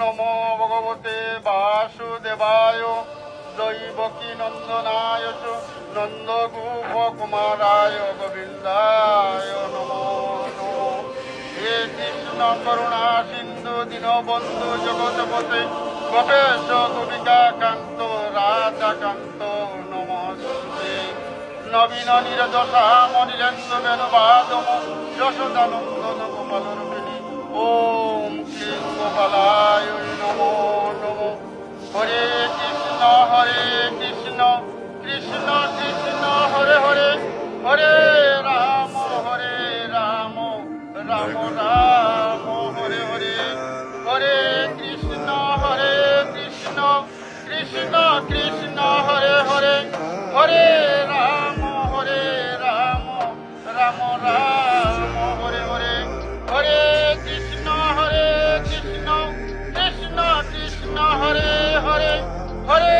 নমো ভগবতে বাসুদেবায় দৈবকী নন্দনায় চ নন্দগোপ কুমারায় গোবিন্দায় নমো নমো। হে কৃষ্ণ করুণা সিন্ধু দীনবন্ধু জগৎপতে গোপেশ গোপিকা কান্ত রাধাকান্ত নমস্তে। নবীন নিরদশা মনিলেন্দ্র বেণুবাদম যশোদানন্দন গোপাল রূপিণী ওম ক্লীং গোপালায় নমো নমো। হরে কৃষ্ণ কৃষ্ণ কৃষ্ণ হরে হরে হরে রাম রাম রাম হরে হরে। হরে কৃষ্ণ কৃষ্ণ কৃষ্ণ হরে হরে হরে রাম রাম রাম হরে হরে। হরে কৃষ্ণ কৃষ্ণ কৃষ্ণ হরে হরে হরে